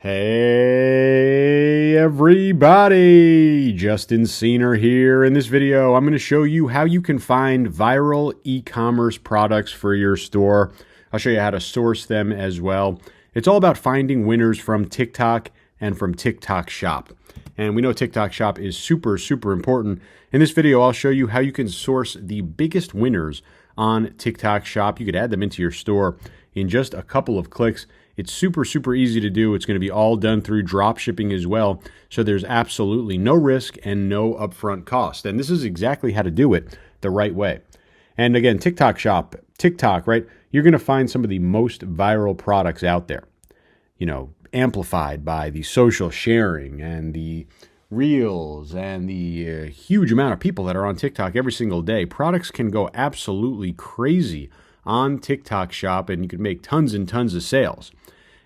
Hey everybody, Justin Cena here. In this video, I'm going to show you how you can find viral e-commerce products for your store. I'll show you how to source them as well. It's all about finding winners from TikTok and from TikTok Shop. And we know TikTok Shop is super important. In this video, I'll show you how you can source the biggest winners on TikTok Shop. You could add them into your store in just a couple of clicks. It's super easy to do. It's going to be all done through dropshipping as well. So there's absolutely no risk and no upfront cost. And this is exactly how to do it the right way. And again, TikTok Shop, TikTok, right? You're going to find some of the most viral products out there, you know, amplified by the social sharing and the reels and the huge amount of people that are on TikTok every single day. Products can go absolutely crazy on TikTok Shop, and you can make tons and tons of sales.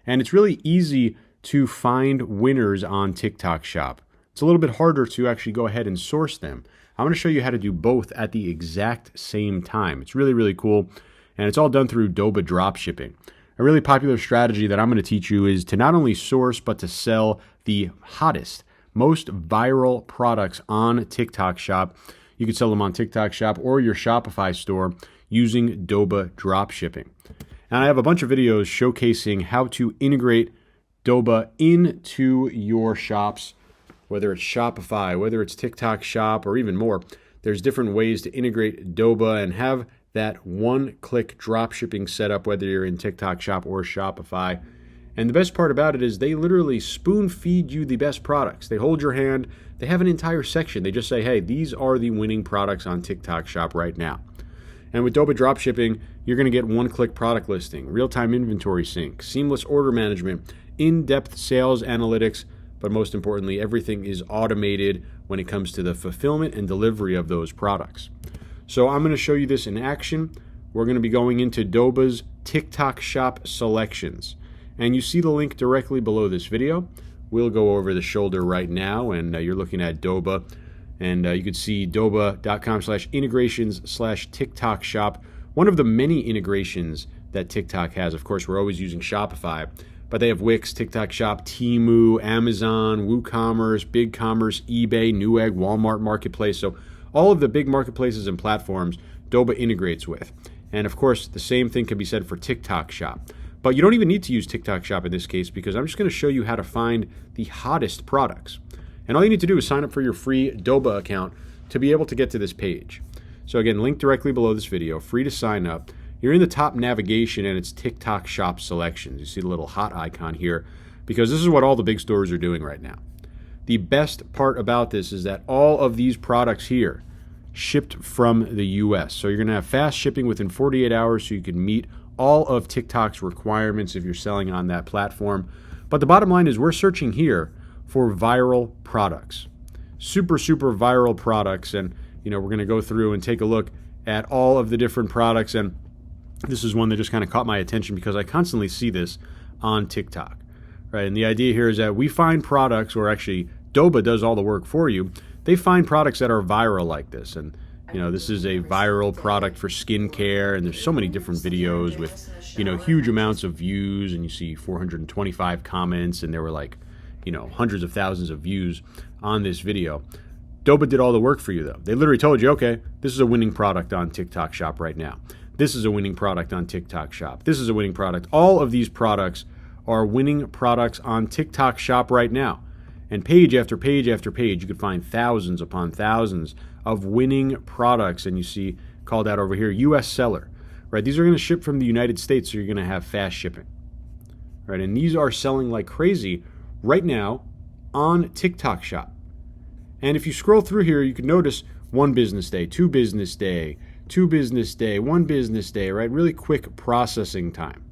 And it's really easy to find winners on TikTok Shop. It's a little bit harder to actually go ahead and source them. I'm going to show you how to do both at the exact same time. It's really cool, and it's all done through Doba dropshipping. A really popular strategy that I'm going to teach you is to not only source, but to sell the hottest, most viral products on TikTok Shop. You can sell them on TikTok Shop or your Shopify store using Doba dropshipping. And I have a bunch of videos showcasing how to integrate Doba into your shops, whether it's Shopify, whether it's TikTok Shop, or even more. There's different ways to integrate Doba and have that one-click dropshipping setup, whether you're in TikTok Shop or Shopify. And the best part about it is they literally spoon feed you the best products. They hold your hand. They have an entire section. They just say, hey, these are the winning products on TikTok Shop right now. And with Doba dropshipping, you're going to get one-click product listing, real-time inventory sync, seamless order management, in-depth sales analytics, but most importantly, everything is automated when it comes to the fulfillment and delivery of those products. So I'm going to show you this in action. We're going to be going into Doba's TikTok Shop selections. And you see the link directly below this video. We'll go over the shoulder right now, and you're looking at Doba. And you can see doba.com/integrations/TikTok Shop. One of the many integrations that TikTok has. Of course, we're always using Shopify, but they have Wix, TikTok Shop, Temu, Amazon, WooCommerce, BigCommerce, eBay, Newegg, Walmart Marketplace. So all of the big marketplaces and platforms Doba integrates with. And of course, the same thing can be said for TikTok Shop. But you don't even need to use TikTok Shop in this case, because I'm just going to show you how to find the hottest products. And all you need to do is sign up for your free Doba account to be able to get to this page. So again, link directly below this video, free to sign up. You're in the top navigation and it's TikTok Shop selections. You see the little hot icon here, because this is what all the big stores are doing right now. The best part about this is that all of these products here shipped from the US. So you're going to have fast shipping within 48 hours so you can meet all of TikTok's requirements if you're selling on that platform. But the bottom line is we're searching here for viral products, super viral products. And you know, we're going to go through and take a look at all of the different products. And this is one that just kind of caught my attention because I constantly see this on TikTok, right? And the idea here is that we find products, or actually Doba does all the work for you. They find products that are viral like this. And you know, this is a viral product for skincare, and there's so many different videos with, you know, huge amounts of views, and you see 425 comments, and there were like, you know, hundreds of thousands of views on this video. Doba did all the work for you, though. They literally told you, okay, this is a winning product on TikTok Shop right now. This is a winning product on TikTok Shop. This is a winning product. All of these products are winning products on TikTok Shop right now. And page after page after page, you could find thousands upon thousands of winning products. And you see called out over here, US seller, right? These are going to ship from the United States, so you're going to have fast shipping, right? And these are selling like crazy right now on TikTok Shop. And if you scroll through here, you can notice 1 business day, 2 business day, 2 business day, 1 business day, right? Really quick processing time.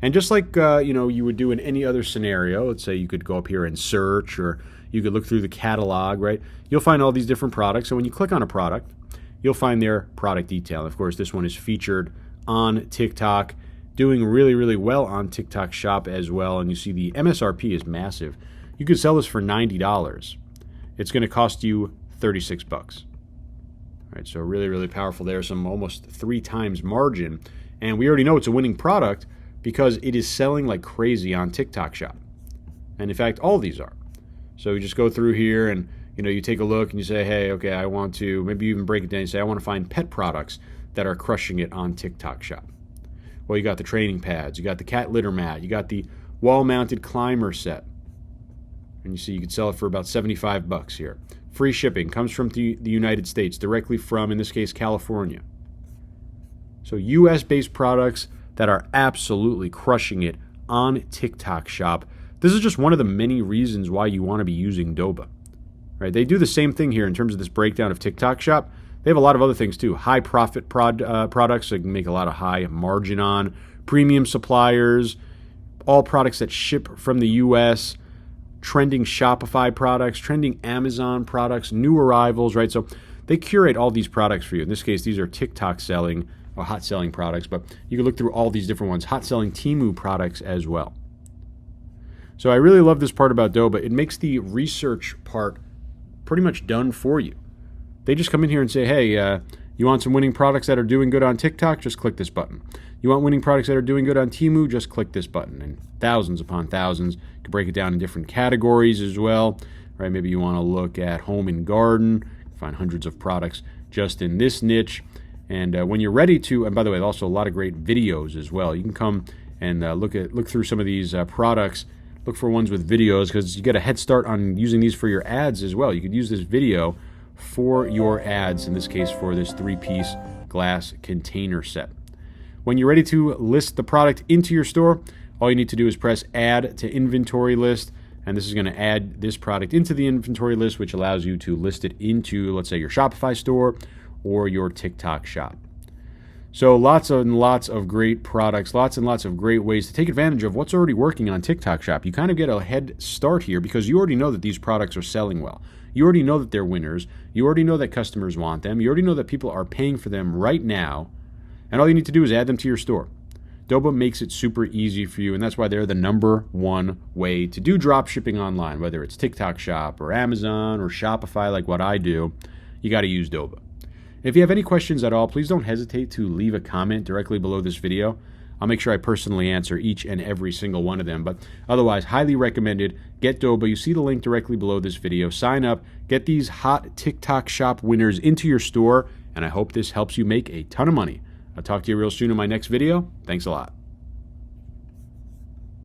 And just like you know, you would do in any other scenario, let's say you could go up here and search, or you could look through the catalog, right? You'll find all these different products. And when you click on a product, you'll find their product detail. Of course, this one is featured on TikTok, doing really well on TikTok Shop as well. And you see the MSRP is massive. You could sell this for $90. It's going to cost you 36 bucks. All right, so really powerful there. Some almost 3 times margin. And we already know it's a winning product because it is selling like crazy on TikTok Shop. And in fact, all these are. So you just go through here and you take a look and you say, hey, okay, I want to, maybe you even break it down and say, I want to find pet products that are crushing it on TikTok Shop. Well, you got the training pads, you got the cat litter mat, you got the wall-mounted climber set. And you see you could sell it for about $75 here. Free shipping, comes from the United States, directly from, in this case, California. So US-based products that are absolutely crushing it on TikTok Shop. This is just one of the many reasons why you want to be using Doba. Right? They do the same thing here in terms of this breakdown of TikTok Shop. They have a lot of other things too. High profit products they can make a lot of high margin on. Premium suppliers, all products that ship from the US. Trending Shopify products, trending Amazon products, new arrivals, right? So they curate all these products for you. In this case, these are TikTok selling or hot selling products, but you can look through all these different ones. Hot selling Temu products as well. So I really love this part about Doba. It makes the research part pretty much done for you. They just come in here and say, hey, you want some winning products that are doing good on TikTok? Just click this button. You want winning products that are doing good on Temu? Just click this button. And thousands upon thousands. You can break it down in different categories as well. Right? Maybe you want to look at home and garden. Find hundreds of products just in this niche. And when you're ready to, and by the way, also a lot of great videos as well. You can come and look through some of these products. Look for ones with videos because you get a head start on using these for your ads as well. You could use this video for your ads, in this case for this 3-piece glass container set. When you're ready to list the product into your store, all you need to do is press Add to Inventory List, and this is going to add this product into the inventory list, which allows you to list it into, let's say, your Shopify store or your TikTok Shop. So lots and lots of great products, lots and lots of great ways to take advantage of what's already working on TikTok Shop. You kind of get a head start here because you already know that these products are selling well. You already know that they're winners. You already know that customers want them. You already know that people are paying for them right now. And all you need to do is add them to your store. Doba makes it super easy for you, and that's why they're the #1 way to do drop shipping online, whether it's TikTok Shop or Amazon or Shopify like what I do. You got to use Doba. If you have any questions at all, please don't hesitate to leave a comment directly below this video. I'll make sure I personally answer each and every single one of them, but otherwise, highly recommended. Get Doba. You see the link directly below this video. Sign up, get these hot TikTok Shop winners into your store, and I hope this helps you make a ton of money. I'll talk to you real soon in my next video. Thanks a lot.